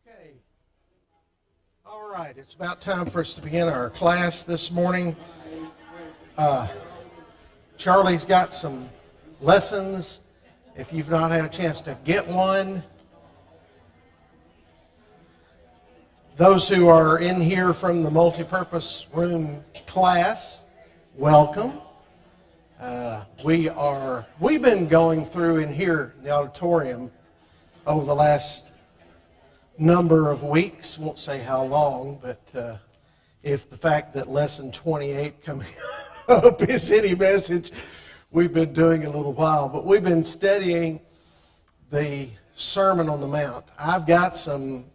Okay. All right. It's about time for us to begin our class this morning. Charlie's got some lessons. If you've not had a chance to get one, those who are in here from the multipurpose room class, welcome. We've been going through in here in the auditorium over the last number of weeks. Won't say how long, but if the fact that lesson 28 coming up is any message, we've been doing a little while. But we've been studying the Sermon on the Mount. I've got some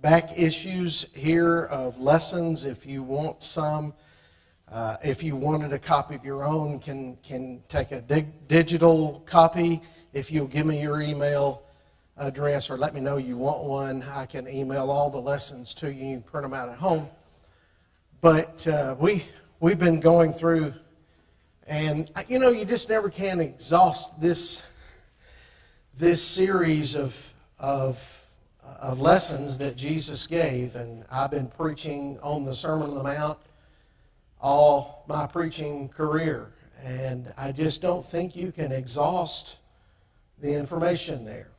back issues here of lessons. If you want some, if you wanted a copy of your own, can take a digital copy. If you'll give me your email address or let me know you want one, I can email all the lessons to you. You can print them out at home. But we've been going through, and you just never can exhaust this series of lessons that Jesus gave. And I've been preaching on the Sermon on the Mount all my preaching career, and I just don't think you can exhaust the information there.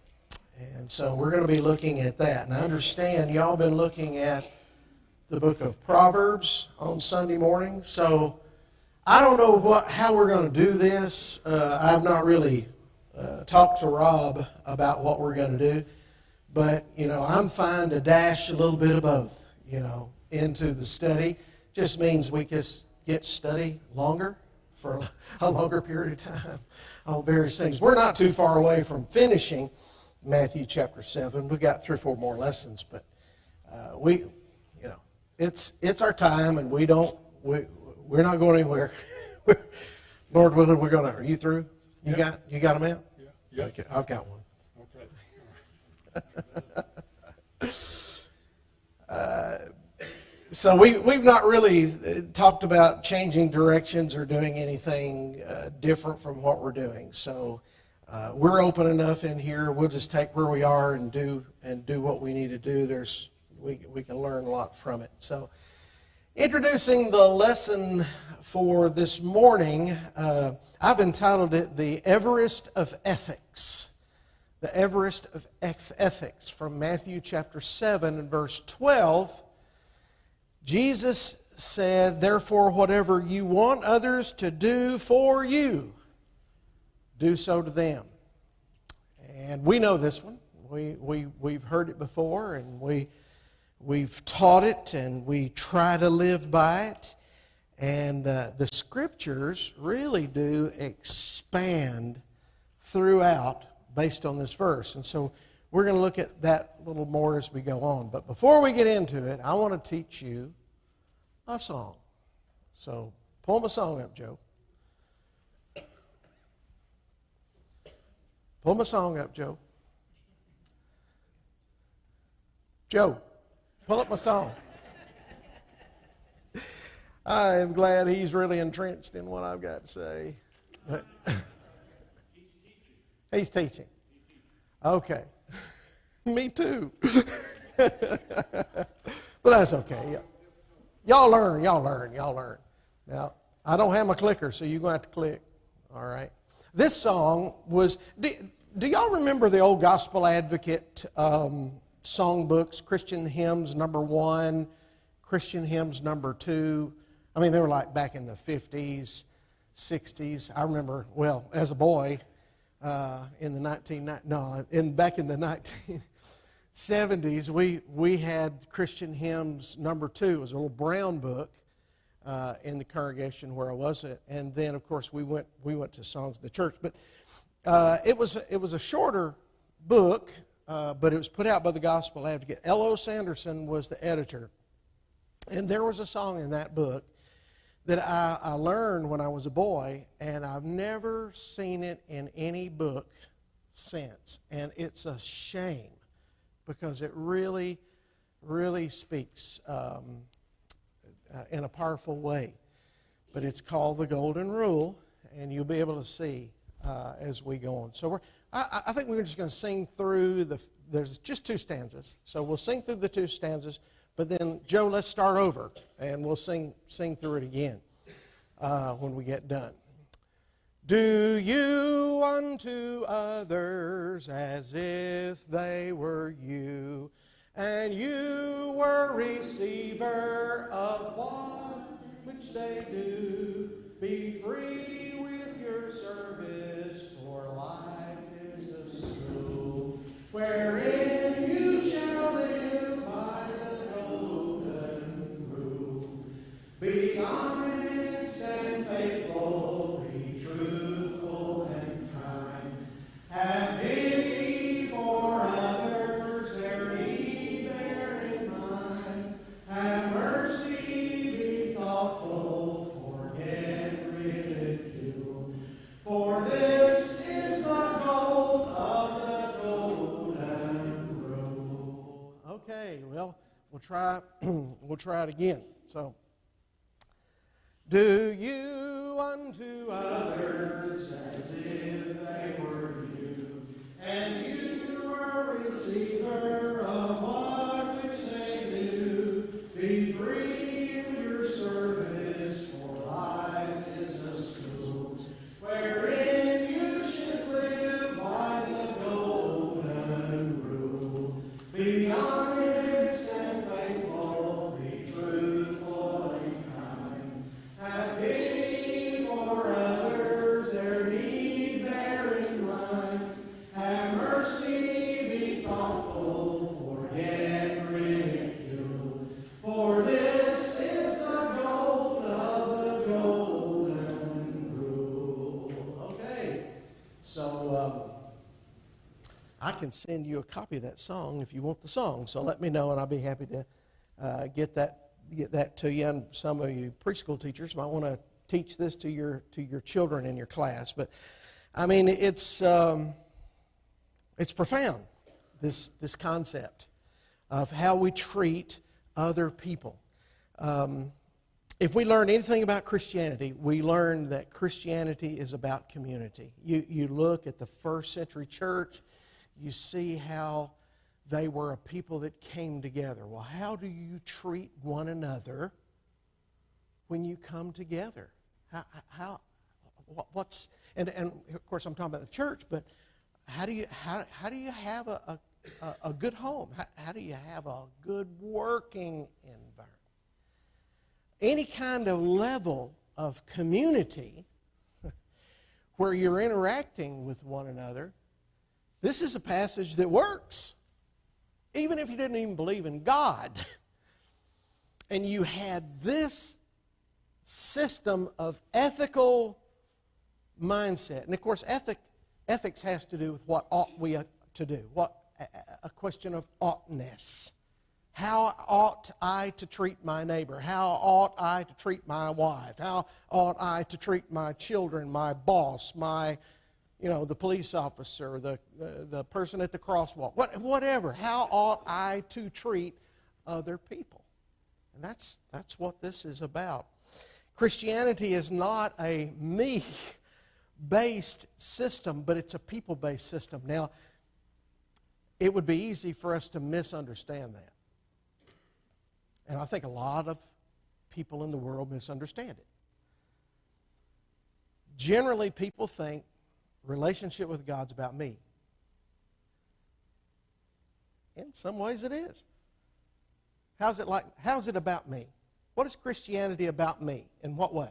And so we're going to be looking at that. And I understand y'all been looking at the book of Proverbs on Sunday morning. So I don't know how we're going to do this. I've not really talked to Rob about what we're going to do. But, I'm fine to dash a little bit of both, into the study. Just means we just get study longer for a longer period of time on various things. We're not too far away from finishing Matthew chapter 7. We've got 3 or 4 more lessons, but it's our time, and we're not going anywhere. Lord willing, we're gonna. Are you through? You got them out? Yeah. Okay, I've got one. Okay. So we've not really talked about changing directions or doing anything different from what we're doing. So we're open enough in here. We'll just take where we are and do what we need to do. We can learn a lot from it. So introducing the lesson for this morning, I've entitled it "The Everest of Ethics." The Everest of Ethics, from Matthew chapter 7 and verse 12. Jesus said, "Therefore, whatever you want others to do for you, do so to them." And we know this one. We've heard it before, and we've taught it, and we try to live by it. And the Scriptures really do expand throughout based on this verse. And so we're going to look at that a little more as we go on. But before we get into it, I want to teach you a song. So pull my song up, Joe. Pull my song up, Joe. Joe, pull up my song. I am glad he's really entrenched in what I've got to say. But he's teaching. Okay. Me too. But that's okay. Y'all learn. Now, I don't have my clicker, so you're going to have to click. All right. This song was, do y'all remember the old Gospel Advocate songbooks, Christian hymns number 1, Christian hymns number 2? I mean, they were like back in the 50s, 60s. I remember, well, as a boy, back in the 1970s, we had Christian hymns number 2. It was a little brown book in the congregation where I was, and then of course we went to Songs of the Church. But it was a shorter book, but it was put out by the Gospel Advocate. L.O. Sanderson was the editor, and there was a song in that book that I learned when I was a boy, and I've never seen it in any book since. And it's a shame, because it really, really speaks in a powerful way. But it's called The Golden Rule, and you'll be able to see as we go on. So I think we're just going to sing through there's just 2 stanzas. So we'll sing through the 2 stanzas, but then, Joe, let's start over, and we'll sing through it again when we get done. Do you unto others as if they were you, and you were receiver of what which they do. Be free with your service, for life is a school, wherein you shall live by the golden rule. Be honest and faithful, be truthful and kind. Have pity for others, their need bear in mind. Have mercy, be thoughtful, forget ridicule. For this is the goal of the golden rule. Okay, well, we'll try it again. So, do you unto others as if they were you, and you were a receiver of what which they do. Be free in your service, for life is a school, wherein you should live by the golden rule. Be honest and faithful, be truthful and kind. Have pity for others, their need bear in mind. Have mercy, be thoughtful, forget ridicule. For this is the goal of the golden rule. Okay, so I can send you a copy of that song if you want the song. So let me know, and I'll be happy to get that to you. And some of you preschool teachers might want to teach this to your children in your class. But I mean, it's profound, this concept of how we treat other people. If we learn anything about Christianity, we learn that Christianity is about community. You look at the first century church, you see how they were a people that came together. Well, how do you treat one another when you come together? What's and of course I'm talking about the church, but how do you have a good home? How do you have a good working environment? Any kind of level of community where you're interacting with one another, this is a passage that works. Even if you didn't even believe in God, and you had this system of ethical mindset. And of course, ethics has to do with what ought we to do, a question of oughtness. How ought I to treat my neighbor? How ought I to treat my wife? How ought I to treat my children, my boss, the police officer, the person at the crosswalk, whatever. How ought I to treat other people? And that's what this is about. Christianity is not a me-based system, but it's a people-based system. Now, it would be easy for us to misunderstand that. And I think a lot of people in the world misunderstand it. Generally, people think relationship with God's about me. In some ways it is. How's it about me? What is Christianity about me? In what way?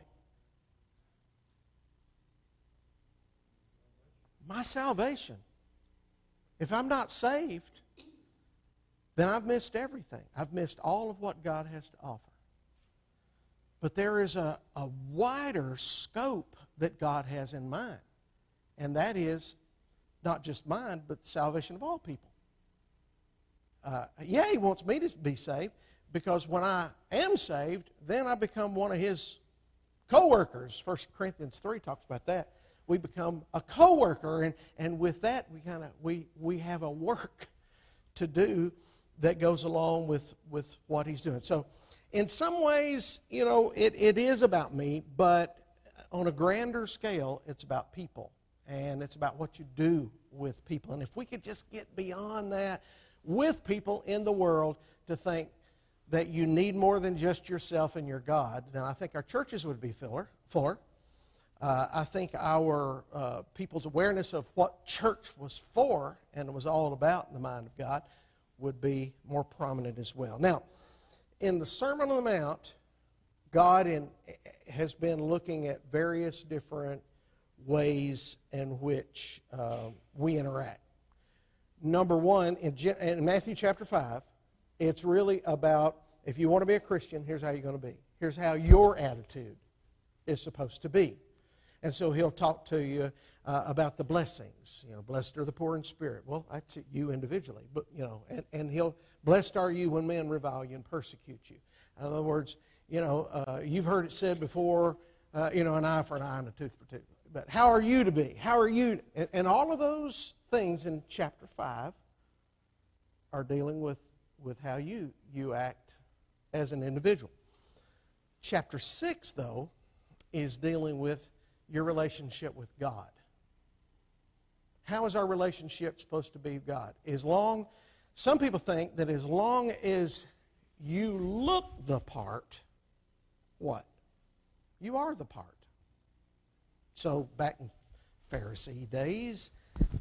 My salvation. If I'm not saved, then I've missed everything. I've missed all of what God has to offer. But there is a wider scope that God has in mind. And that is not just mine, but the salvation of all people. He wants me to be saved, because when I am saved, then I become one of His co-workers. 1 Corinthians 3 talks about that. We become a co-worker, and with that, we have a work to do that goes along with what He's doing. So, in some ways, it is about me, but on a grander scale, it's about people. and it's about what you do with people. And if we could just get beyond that with people in the world to think that you need more than just yourself and your God, then I think our churches would be fuller. I think our people's awareness of what church was for and was all about in the mind of God would be more prominent as well. Now, in the Sermon on the Mount, God has been looking at various different ways in which we interact. Number one, in Matthew chapter 5, it's really about, if you want to be a Christian, here's how you're going to be. Here's how your attitude is supposed to be. And so he'll talk to you about the blessings. Blessed are the poor in spirit. Well, that's you individually. But and he'll, blessed are you when men revile you and persecute you. In other words, you've heard it said before, an eye for an eye and a tooth for tooth. But how are you to be? How are you? And all of those things in chapter 5 are dealing with how you act as an individual. Chapter 6, though, is dealing with your relationship with God. How is our relationship supposed to be with God? Some people think that as long as you look the part, what? You are the part. So back in Pharisee days,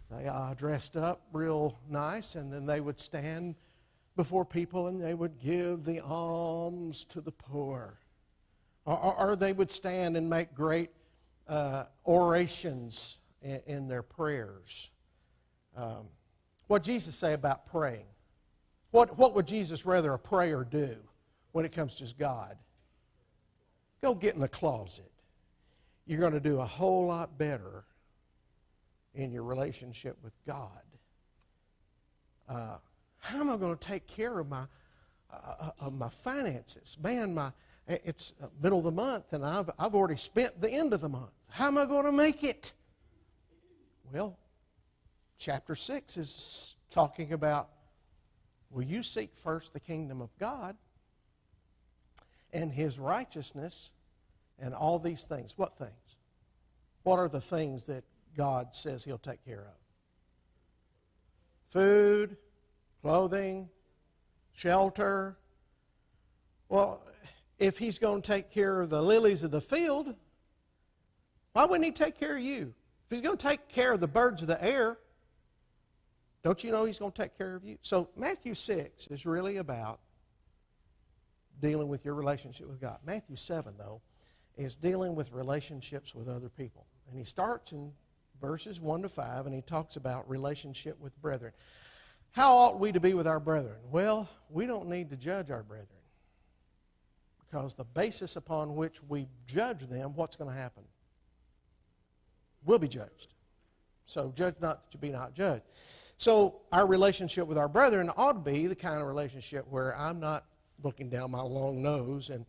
they dressed up real nice, and then they would stand before people and they would give the alms to the poor. Or they would stand and make great orations in their prayers. What did Jesus say about praying? What would Jesus rather a prayer do when it comes to God? Go get in the closet. You're going to do a whole lot better in your relationship with God. How am I going to take care of my finances? Man, it's middle of the month, and I've already spent the end of the month. How am I going to make it? Well, chapter 6 is talking about, will you seek first the kingdom of God and His righteousness and all these things? What things? What are the things that God says He'll take care of? Food, clothing, shelter. Well, if He's going to take care of the lilies of the field, why wouldn't He take care of you? If He's going to take care of the birds of the air, don't you know He's going to take care of you? So Matthew 6 is really about dealing with your relationship with God. Matthew 7, though, is dealing with relationships with other people. And he starts in verses 1 to 5, and he talks about relationship with brethren. How ought we to be with our brethren? Well, we don't need to judge our brethren, because the basis upon which we judge them, what's going to happen? We'll be judged. So judge not that you be not judged. So our relationship with our brethren ought to be the kind of relationship where I'm not looking down my long nose and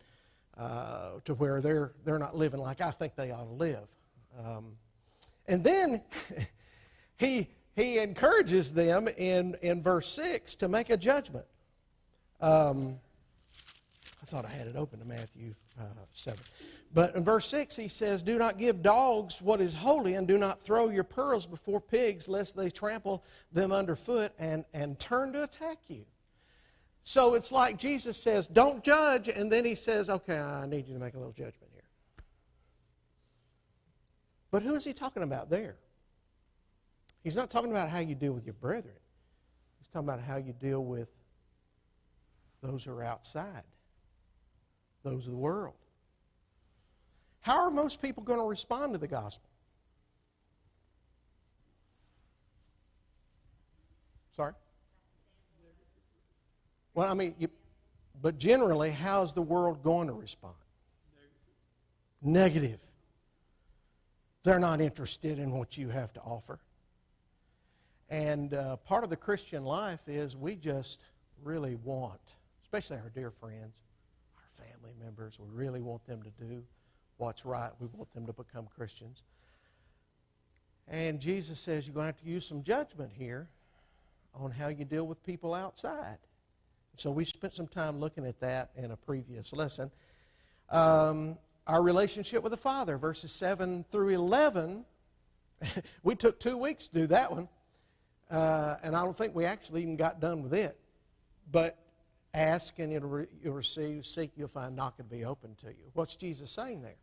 to where they're not living like I think they ought to live. And then he encourages them in verse 6 to make a judgment. I thought I had it open to Matthew 7. But in verse 6 he says, do not give dogs what is holy, and do not throw your pearls before pigs, lest they trample them underfoot and turn to attack you. So it's like Jesus says, don't judge, and then he says, okay, I need you to make a little judgment here. But who is he talking about there? He's not talking about how you deal with your brethren. He's talking about how you deal with those who are outside, those of the world. How are most people going to respond to the gospel? Sorry? Well, I mean, but generally, how's the world going to respond? Negative. They're not interested in what you have to offer. And part of the Christian life is we just really want, especially our dear friends, our family members, we really want them to do what's right. We want them to become Christians. And Jesus says you're going to have to use some judgment here on how you deal with people outside. So we spent some time looking at that in a previous lesson. Our relationship with the Father, verses 7 through 11, We took 2 weeks to do that one, and I don't think we actually even got done with it. But ask and you'll receive, seek, you'll find, knock, it'll be open to you. What's Jesus saying there?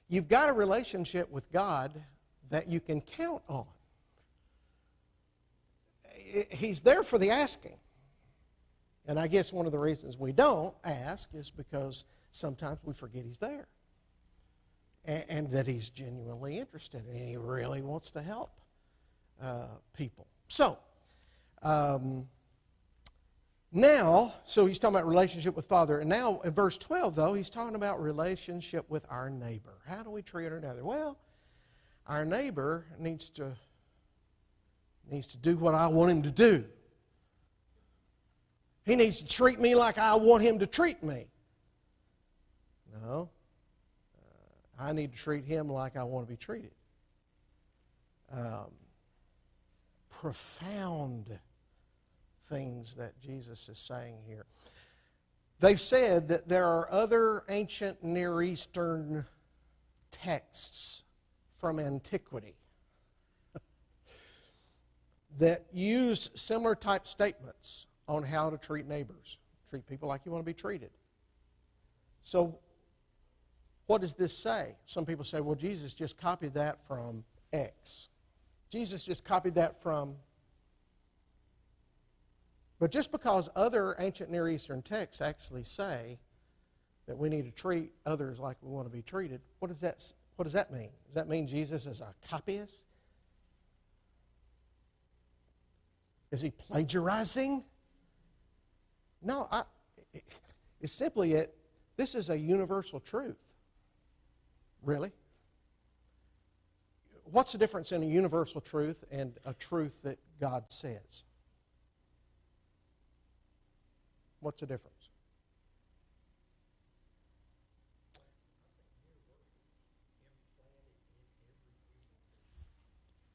You've got a relationship with God that you can count on. He's there for the asking. And I guess one of the reasons we don't ask is because sometimes we forget He's there. And that He's genuinely interested and He really wants to help people. So, now, so He's talking about relationship with Father. And now in verse 12, though, He's talking about relationship with our neighbor. How do we treat our neighbor? Well, our neighbor needs to do what I want him to do. He needs to treat me like I want him to treat me. No. I need to treat him like I want to be treated. Profound things that Jesus is saying here. They've said that there are other ancient Near Eastern texts from antiquity that use similar type statements on how to treat neighbors. Treat people like you want to be treated. So, what does this say? Some people say, well, Jesus just copied that from X. Jesus just copied that from... But just because other ancient Near Eastern texts actually say that we need to treat others like we want to be treated, what does that mean? Does that mean Jesus is a copyist? Is he plagiarizing? No, it's simply this is a universal truth. Really? What's the difference in a universal truth and a truth that God says? What's the difference?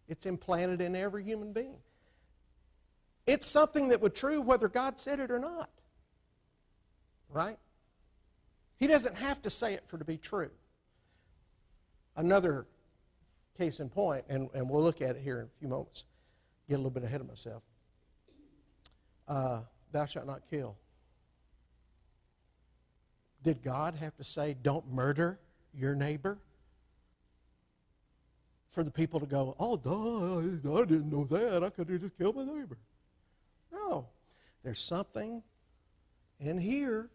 It's implanted in every human being. It's something that would be true whether God said it or not. Right? He doesn't have to say it for it to be true. Another case in point, and we'll look at it here in a few moments. Get a little bit ahead of myself. Thou shalt not kill. Did God have to say, don't murder your neighbor? For the people to go, oh, duh, I didn't know that. I could have just killed my neighbor. No. There's something in here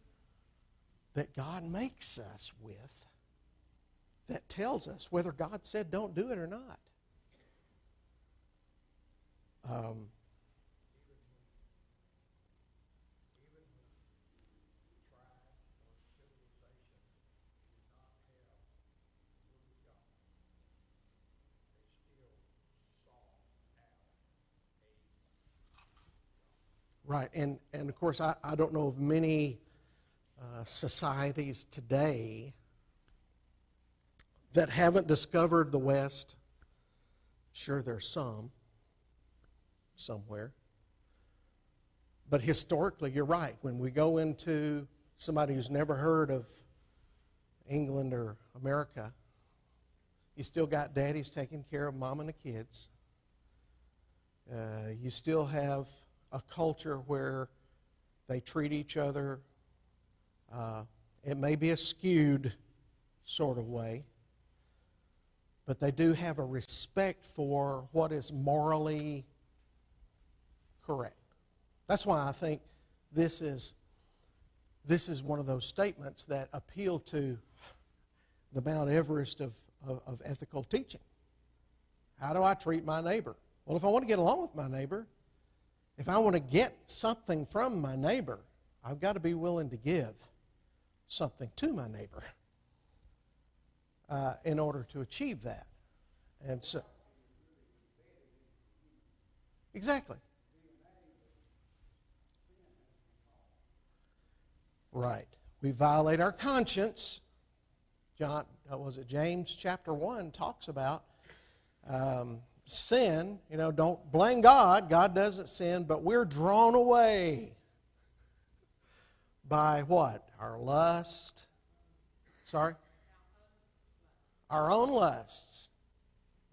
that God makes us with that tells us whether God said don't do it or not. Right, and of course I don't know of many societies today that haven't discovered the West. Sure, there's some, somewhere. But historically, you're right. When we go into somebody who's never heard of England or America, you still got daddies taking care of mom and the kids. You still have a culture where they treat each other, it may be a skewed sort of way, but they do have a respect for what is morally correct. That's why I think this is one of those statements that appeal to the Mount Everest of ethical teaching. How do I treat my neighbor? Well, if I want to get along with my neighbor, if I want to get something from my neighbor, I've got to be willing to give something to my neighbor in order to achieve that. And so, exactly. Right. We violate our conscience. James chapter 1 talks about sin. Don't blame God. God doesn't sin, but we're drawn away by what? Our lust. Sorry? our own lusts.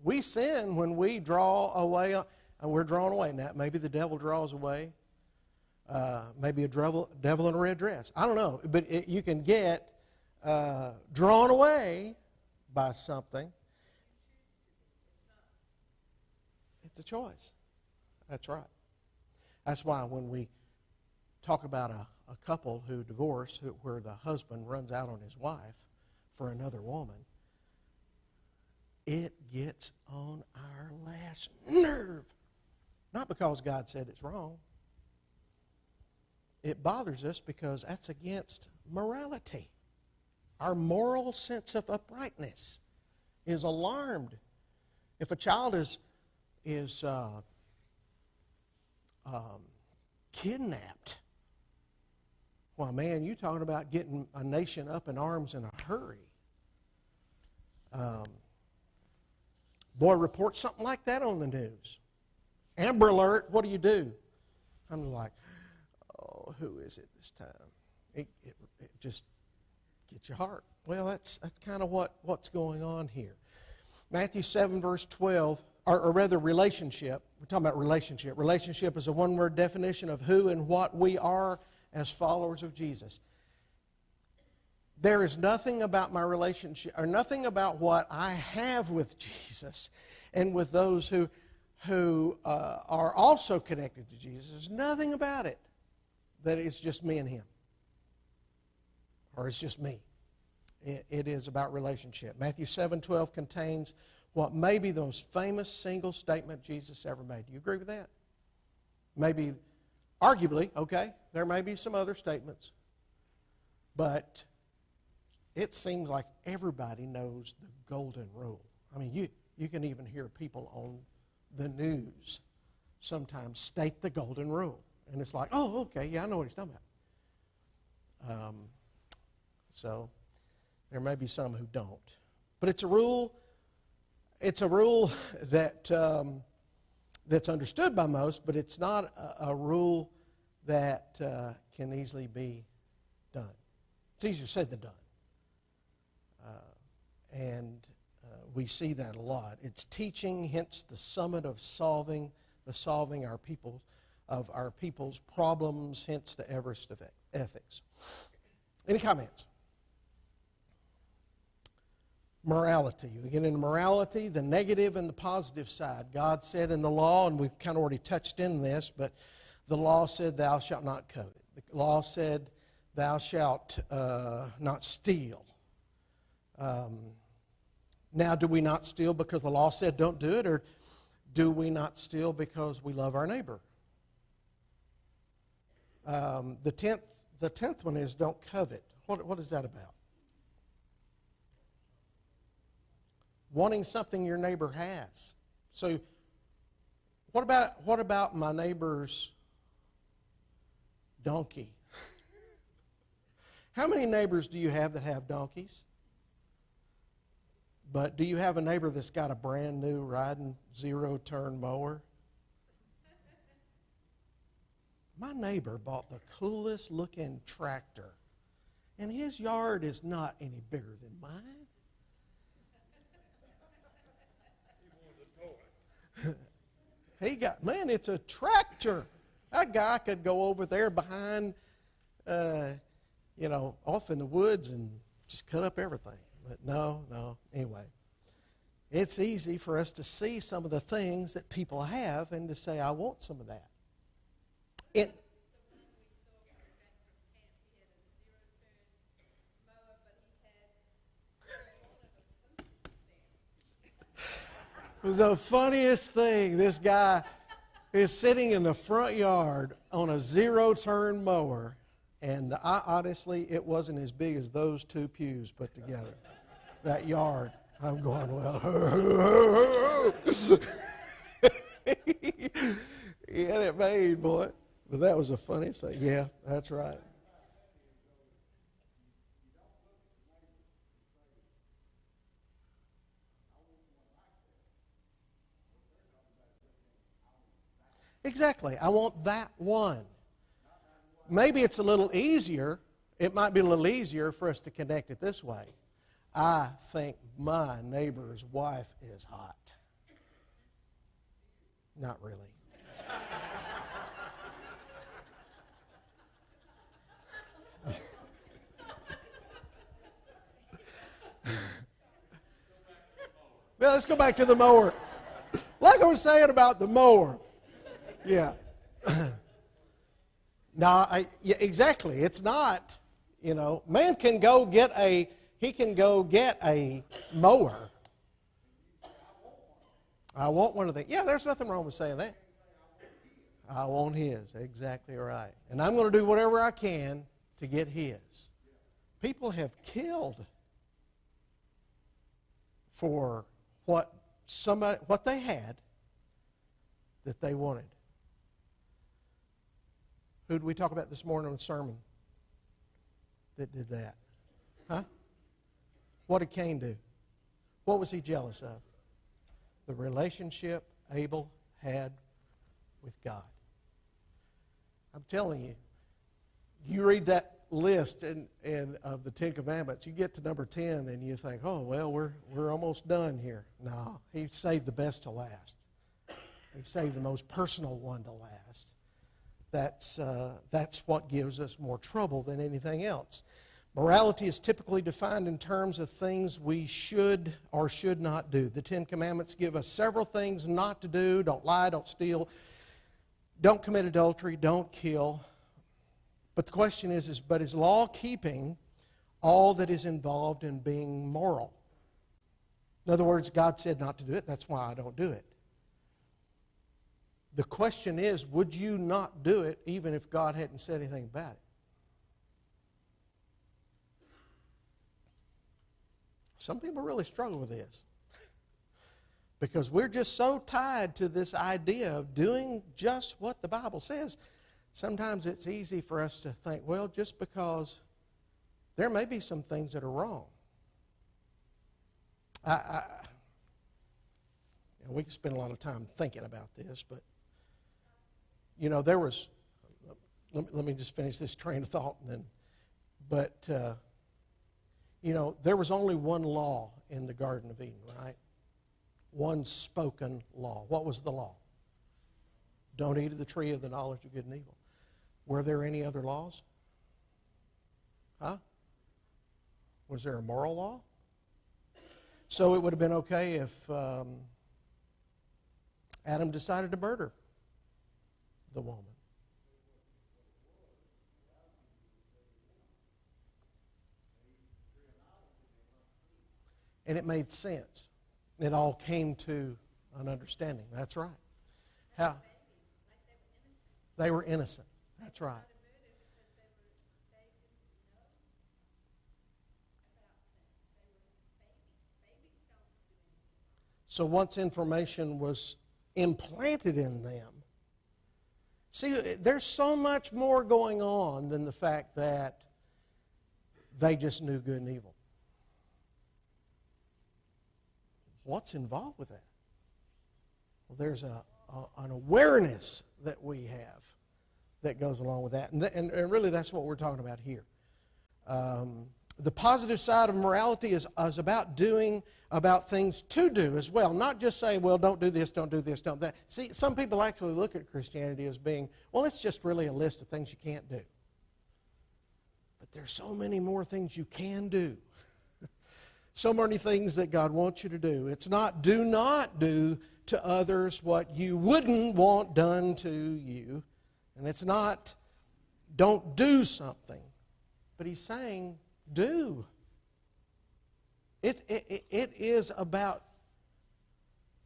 We sin when we draw away, and we're drawn away. Now, maybe the devil draws away. Maybe a devil in a red dress. I don't know. But you can get drawn away by something. It's a choice. That's right. That's why when we talk about a couple who divorce, where the husband runs out on his wife for another woman, it gets on our last nerve. Not because God said it's wrong. It bothers us because that's against morality. Our moral sense of uprightness is alarmed. If a child is kidnapped, well, man, you're talking about getting a nation up in arms in a hurry. Boy, report something like that on the news. Amber Alert, what do? I'm like, oh, who is it this time? It just gets your heart. Well, that's kind of what's going on here. Matthew 7, verse 12, or rather relationship. We're talking about relationship. Relationship is a one-word definition of who and what we are as followers of Jesus. There is nothing about my relationship, or nothing about what I have with Jesus and with those who are also connected to Jesus. There's nothing about it that it's just me and him, or it's just me. It is about relationship. Matthew 7:12 contains what may be the most famous single statement Jesus ever made. Do you agree with that? Maybe, arguably, okay, there may be some other statements, but it seems like everybody knows the golden rule. I mean, you can even hear people on the news sometimes state the golden rule. And it's like, oh, okay, yeah, I know what he's talking about. So there may be some who don't. But it's a rule that that's understood by most, but it's not a rule that can easily be done. It's easier said than done. And we see that a lot. It's teaching, hence the summit of solving our people's problems, hence the Everest of ethics. Any comments? Morality. We get into morality, the negative and the positive side. God said in the law, and we've kind of already touched in this, but the law said thou shalt not covet. The law said thou shalt not steal. Now, do we not steal because the law said don't do it, or do we not steal because we love our neighbor? The tenth one is don't covet. What is that about? Wanting something your neighbor has. So, what about my neighbor's donkey? How many neighbors do you have that have donkeys? But do you have a neighbor that's got a brand new riding zero-turn mower? My neighbor bought the coolest looking tractor, and his yard is not any bigger than mine. It's a tractor. That guy could go over there behind, off in the woods and just cut up everything. But no. Anyway, it's easy for us to see some of the things that people have and to say, I want some of that. It was the funniest thing. This guy is sitting in the front yard on a zero-turn mower, and honestly, it wasn't as big as those two pews put together. That yard. I'm going, well, he had it made, boy. But that was the funniest thing. Yeah, that's right. Exactly. I want that one. Maybe it's a little easier. It might be a little easier for us to connect it this way. I think my neighbor's wife is hot. Not really. Now let's go back to the mower. Like I was saying about the mower. Yeah. No, yeah, exactly. It's not, man can go get a mower. I want one of them. Yeah, there's nothing wrong with saying that. I want his. Exactly right. And I'm going to do whatever I can to get his. People have killed for what they had that they wanted. Who did we talk about this morning in the sermon that did that? Huh? What did Cain do? What was he jealous of? The relationship Abel had with God. I'm telling you, you read that list of the Ten Commandments, you get to number 10 and you think, oh, well, we're almost done here. No, he saved the best to last. He saved the most personal one to last. That's what gives us more trouble than anything else. Morality is typically defined in terms of things we should or should not do. The Ten Commandments give us several things not to do. Don't lie, don't steal, don't commit adultery, don't kill. But the question is law keeping all that is involved in being moral? In other words, God said not to do it, that's why I don't do it. The question is, would you not do it even if God hadn't said anything about it? Some people really struggle with this because we're just so tied to this idea of doing just what the Bible says. Sometimes it's easy for us to think, well, just because there may be some things that are wrong. And we can spend a lot of time thinking about this, but there was, let me just finish this train of thought and then, but there was only one law in the Garden of Eden, right? One spoken law. What was the law? Don't eat of the tree of the knowledge of good and evil. Were there any other laws? Huh? Was there a moral law? So it would have been okay if Adam decided to murder the woman. And it made sense. It all came to an understanding. That's right. How? They were innocent. That's right. So once information was implanted in them, see, there's so much more going on than the fact that they just knew good and evil. What's involved with that? Well, there's an awareness that we have that goes along with that. And really that's what we're talking about here. The positive side of morality is about about things to do as well. Not just saying, well, don't do this, don't do this, don't that. See, some people actually look at Christianity as being, well, it's just really a list of things you can't do. But there's so many more things you can do. So many things that God wants you to do. It's not do not do to others what you wouldn't want done to you. And it's not don't do something. But He's saying do. It is about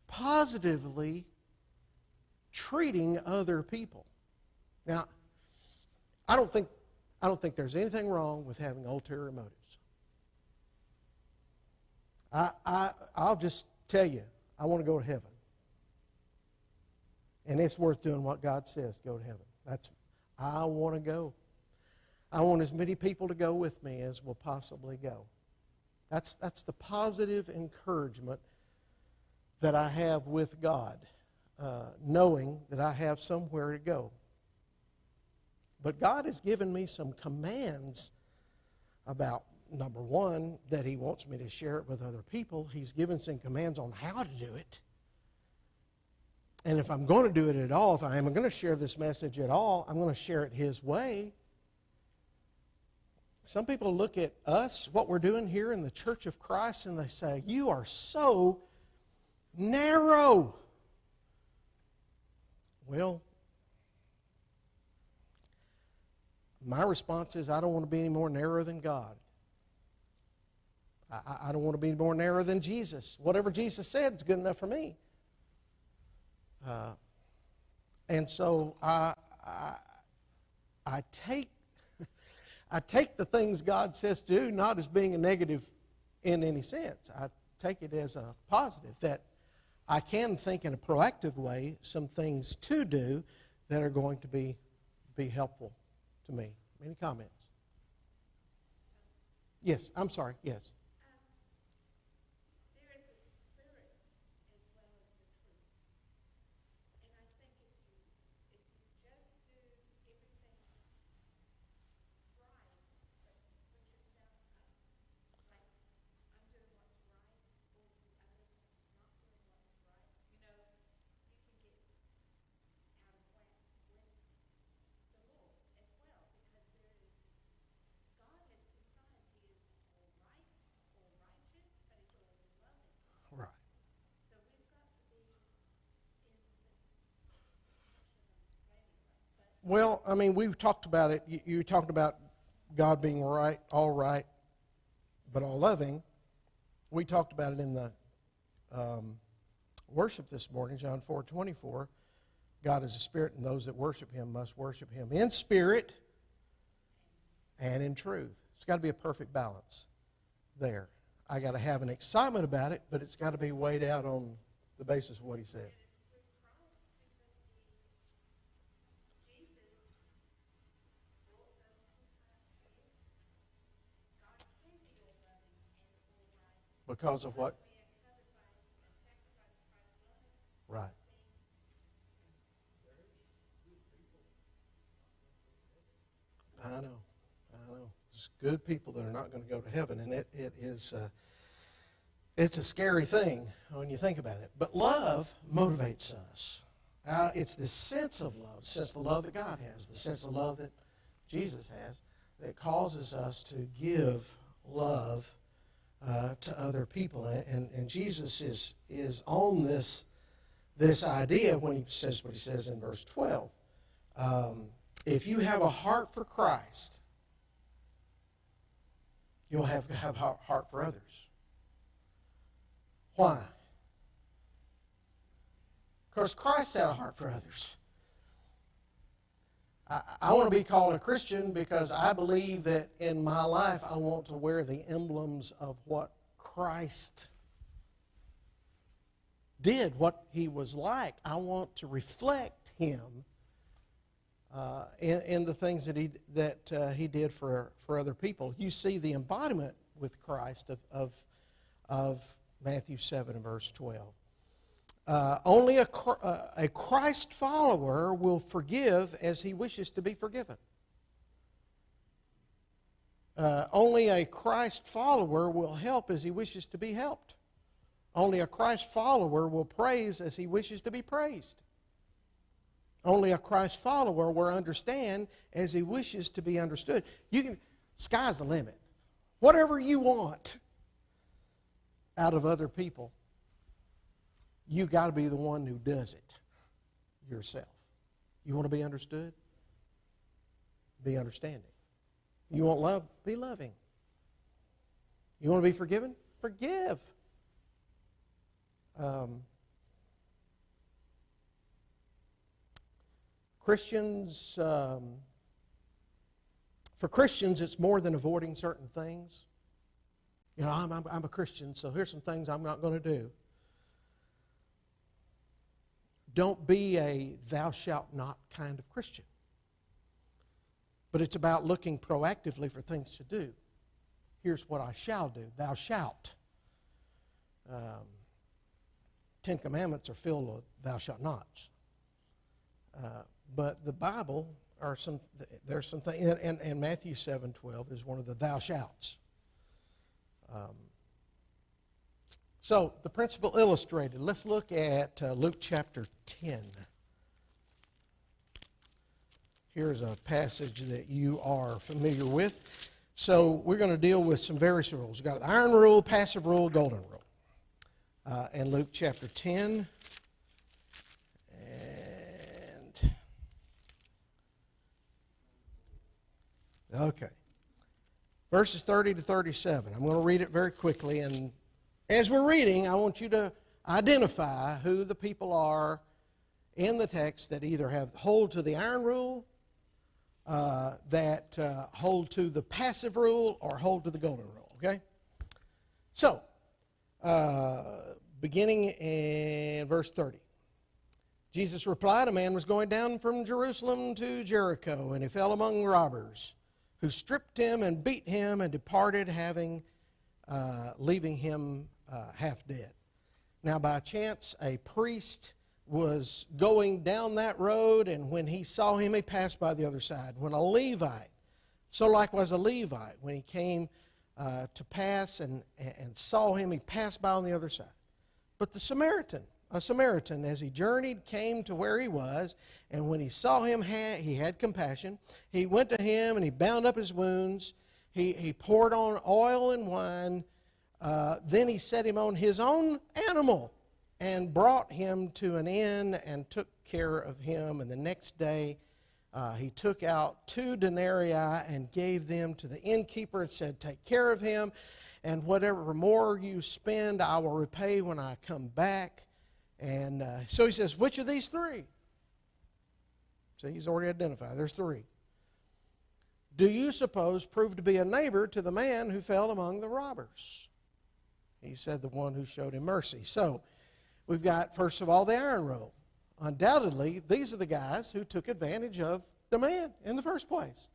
positively treating other people. Now, I don't think there's anything wrong with having ulterior motives. I'll just tell you, I want to go to heaven. And it's worth doing what God says to go to heaven. I want to go. I want as many people to go with me as will possibly go. That's the positive encouragement that I have with God, knowing that I have somewhere to go. But God has given me some commands about number one, that He wants me to share it with other people. He's given some commands on how to do it. And if I'm going to do it at all, if I am going to share this message at all, I'm going to share it His way. Some people look at us, what we're doing here in the Church of Christ, and they say, you are so narrow. Well, my response is I don't want to be any more narrow than God. I don't want to be more narrow than Jesus. Whatever Jesus said is good enough for me. And so I take the things God says to do not as being a negative in any sense. I take it as a positive, that I can think in a proactive way some things to do that are going to be helpful to me. Any comments? Yes, I'm sorry, yes. Right. Well, I mean, we've talked about it. You talked about God being right, but all loving. We talked about it in the worship this morning, John 4:24. God is a spirit, and those that worship Him must worship Him in spirit and in truth. It's got to be a perfect balance there. I got to have an excitement about it, but it's got to be weighed out on the basis of what He said. Because of what? Right. I know. There's good people that are not going to go to heaven, and it is it's a scary thing when you think about it. But love motivates us. It's this sense of love, the sense of love that God has, the sense of love that Jesus has, that causes us to give love to other people. And Jesus is on this idea when He says what He says in verse 12. If you have a heart for Christ, you'll have a heart for others. Why? Because Christ had a heart for others. I want to be called a Christian because I believe that in my life I want to wear the emblems of what Christ did, what He was like. I want to reflect Him in the things that He did for other people. You see the embodiment with Christ of Matthew 7 and verse 12. Only a Christ follower will forgive as he wishes to be forgiven. Only a Christ follower will help as he wishes to be helped. Only a Christ follower will praise as he wishes to be praised. Only a Christ follower will understand as he wishes to be understood. Sky's the limit. Whatever you want out of other people, you got to be the one who does it yourself. You want to be understood? Be understanding. You want love? Be loving. You want to be forgiven? Forgive. Christians, for Christians, it's more than avoiding certain things. You know, I'm a Christian, so here's some things I'm not going to do. Don't be a thou shalt not kind of Christian. But it's about looking proactively for things to do. Here's what I shall do. Thou shalt. 10 Commandments are filled with thou shalt nots. But the Bible, there's some things, and Matthew 7:12 is one of the thou shalts. So, the principle illustrated. Let's look at Luke chapter 10. Here's a passage that you are familiar with. So, we're going to deal with some various rules. We've got the iron rule, passive rule, golden rule. In Luke chapter 10. And, okay. Verses 30 to 37. I'm going to read it very quickly, and as we're reading, I want you to identify who the people are in the text that either hold to the iron rule, that hold to the passive rule, or hold to the golden rule, okay? So, beginning in verse 30. Jesus replied, a man was going down from Jerusalem to Jericho, and he fell among robbers, who stripped him and beat him and departed, leaving him half dead. Now, by chance, a priest was going down that road, and when he saw him, he passed by the other side. When a Levite, so likewise a Levite, when he came to pass and saw him, he passed by on the other side. But a Samaritan, as he journeyed, came to where he was, and when he saw him, he had compassion. He went to him, and he bound up his wounds. He poured on oil and wine. Then he set him on his own animal and brought him to an inn and took care of him. And the next day he took out 2 denarii and gave them to the innkeeper and said, take care of him, and whatever more you spend I will repay when I come back. And so he says, which of these 3? See, he's already identified. There's 3. Do you suppose proved to be a neighbor to the man who fell among the robbers? He said, the one who showed him mercy. So, we've got, first of all, the iron rule. Undoubtedly, these are the guys who took advantage of the man in the first place.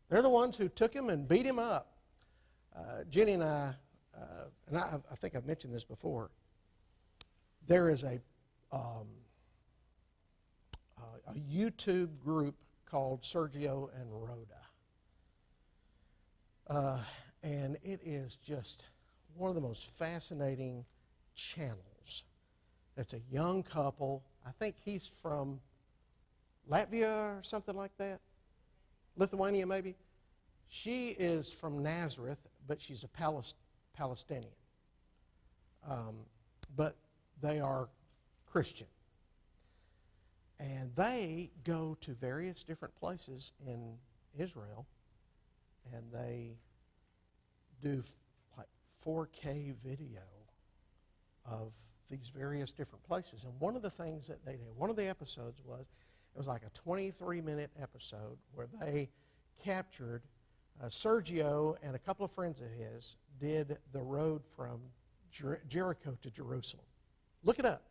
They're the ones who took him and beat him up. Jenny and I think I've mentioned this before, there is a YouTube group called Sergio and Rhoda. And it is just one of the most fascinating channels. It's a young couple. I think he's from Latvia or something like that. Lithuania, maybe. She is from Nazareth, but she's a Palestinian. But they are Christian. And they go to various different places in Israel, and they do like 4K video of these various different places. And one of the things that they did, one of the episodes was, it was like a 23-minute episode where they captured Sergio and a couple of friends of his did the road from Jericho to Jerusalem. Look it up.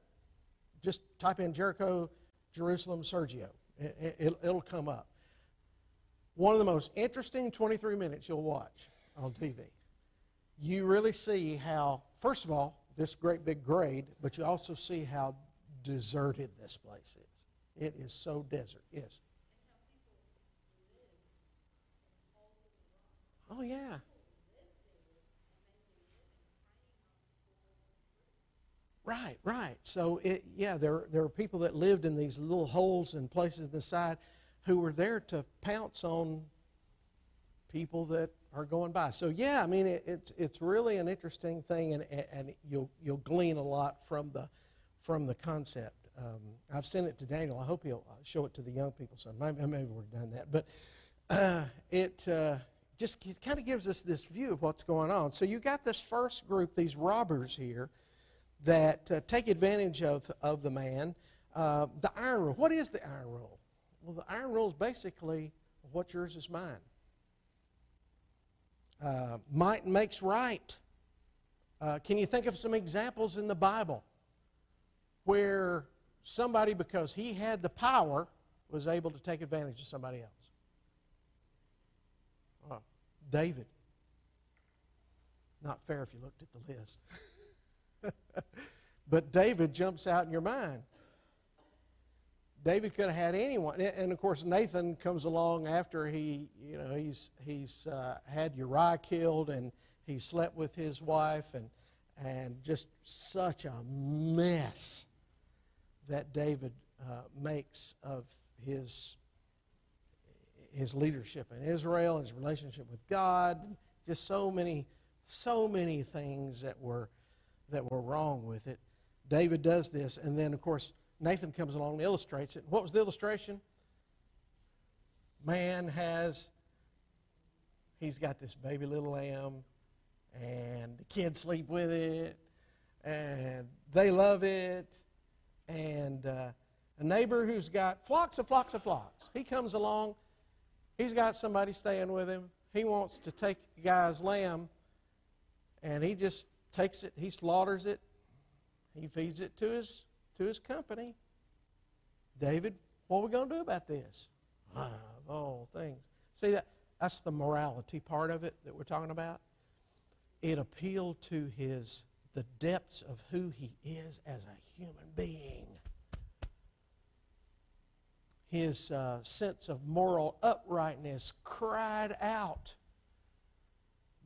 Just type in Jericho, Jerusalem, Sergio. It'll come up. One of the most interesting 23 minutes you'll watch on TV. You really see how, first of all, this great big grade, but you also see how deserted this place is. It is so desert. Yes. Oh, yeah. Right. So, there are people that lived in these little holes and places in the side who were there to pounce on people that are going by. So, yeah, I mean, it's really an interesting thing, and you'll glean a lot from the concept. I've sent it to Daniel. I hope he'll show it to the young people. So maybe we've done that, but it just kind of gives us this view of what's going on. So you got this first group, these robbers here, that take advantage of the man. The iron rule. What is the iron rule? Well, the iron rule is basically what's yours is mine. Might makes right. Can you think of some examples in the Bible where somebody, because he had the power, was able to take advantage of somebody else? David. Not fair if you looked at the list. But David jumps out in your mind. David could have had anyone, and of course Nathan comes along after he's had Uriah killed, and he slept with his wife, and just such a mess that David makes of his leadership in Israel, his relationship with God, just so many things that were wrong with it. David does this, and then of course Nathan comes along and illustrates it. What was the illustration? He's got this baby little lamb, and the kids sleep with it, and they love it, and a neighbor who's got flocks, he comes along, he's got somebody staying with him, he wants to take the guy's lamb, and he just takes it, he slaughters it, he feeds it to his company. David, what are we going to do about this? Of all things. See, that's the morality part of it that we're talking about. It appealed to the depths of who he is as a human being. His sense of moral uprightness cried out.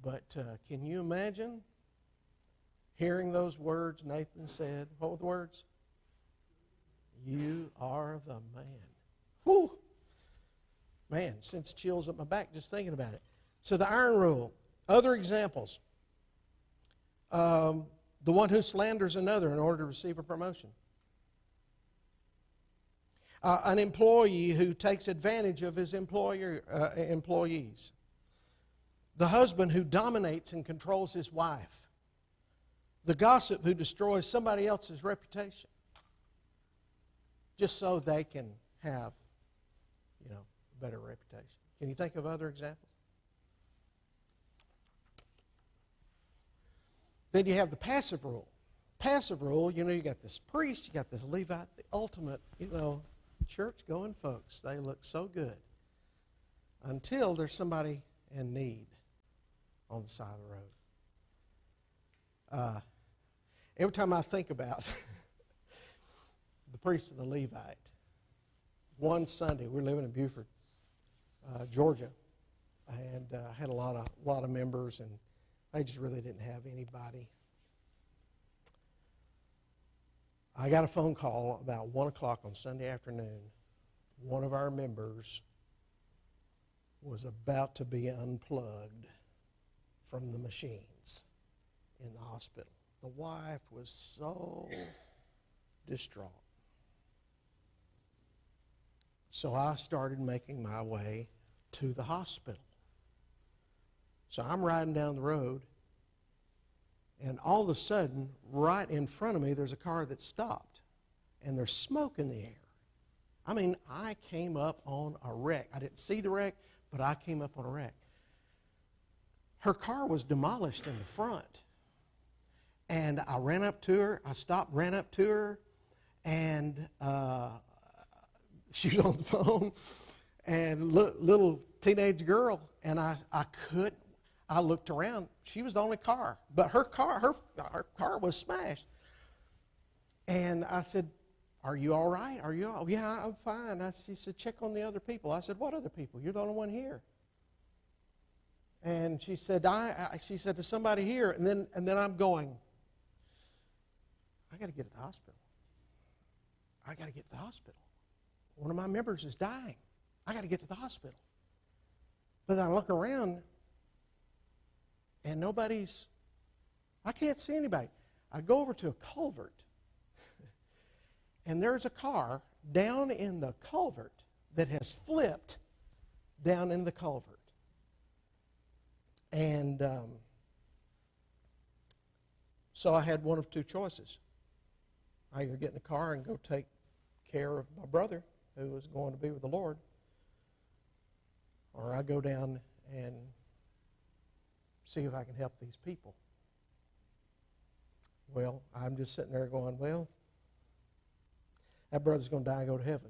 But can you imagine hearing those words Nathan said? What were the words? You are the man. Whew! Man, sends chills up my back just thinking about it. So the iron rule. Other examples. The one who slanders another in order to receive a promotion. An employee who takes advantage of his employees. The husband who dominates and controls his wife. The gossip who destroys somebody else's reputation just so they can have, a better reputation. Can you think of other examples? Then you have the passive rule. Passive rule, you got this priest, you got this Levite, the ultimate, church-going folks. They look so good until there's somebody in need on the side of the road. Every time I think about the priest and the Levite, one Sunday, we were living in Beaufort, Georgia, and had a lot of members, and they just really didn't have anybody. I got a phone call about 1 o'clock on Sunday afternoon. One of our members was about to be unplugged from the machines in the hospital. The wife was so distraught. So I started making my way to the hospital. So I'm riding down the road, and all of a sudden, right in front of me, there's a car that stopped, and there's smoke in the air. I mean, I came up on a wreck. I didn't see the wreck, but I came up on a wreck. Her car was demolished in the front, and I ran up to her. I stopped, ran up to her, and she was on the phone, and little teenage girl, and I looked around. She was the only car, but her car was smashed. And I said, "Are you all right? Are you all?" "Yeah, I'm fine." She said, "Check on the other people." I said, "What other people? You're the only one here." And she said, she said, "There's somebody here." And then I'm going, I got to get to the hospital. I got to get to the hospital. One of my members is dying. I got to get to the hospital. But I look around, and I can't see anybody. I go over to a culvert, and there's a car down in the culvert that has flipped down in the culvert. And so I had one of two choices. I either get in the car and go take care of my brother who was going to be with the Lord, or I go down and see if I can help these people. Well, I'm just sitting there going, well, that brother's going to die and go to heaven.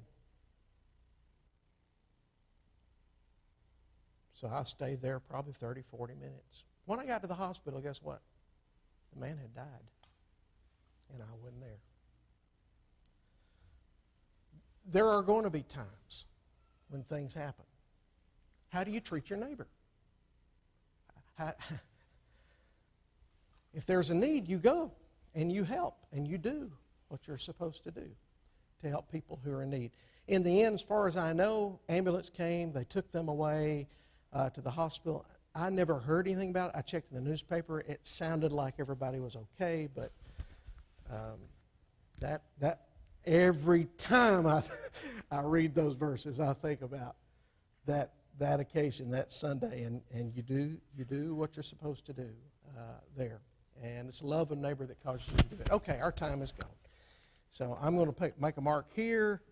So I stayed there probably 30, 40 minutes. When I got to the hospital, guess what? The man had died, and I wasn't there. There are going to be times when things happen. How do you treat your neighbor? if there's a need, you go and you help and you do what you're supposed to do to help people who are in need. In the end, as far as I know, ambulance came, they took them away to the hospital. I never heard anything about it. I checked in the newspaper. It sounded like everybody was okay, but that every time I read those verses, I think about that occasion, that Sunday, and you do what you're supposed to do there. And it's love a neighbor that causes you to do it. Okay, our time is gone. So I'm going to make a mark here.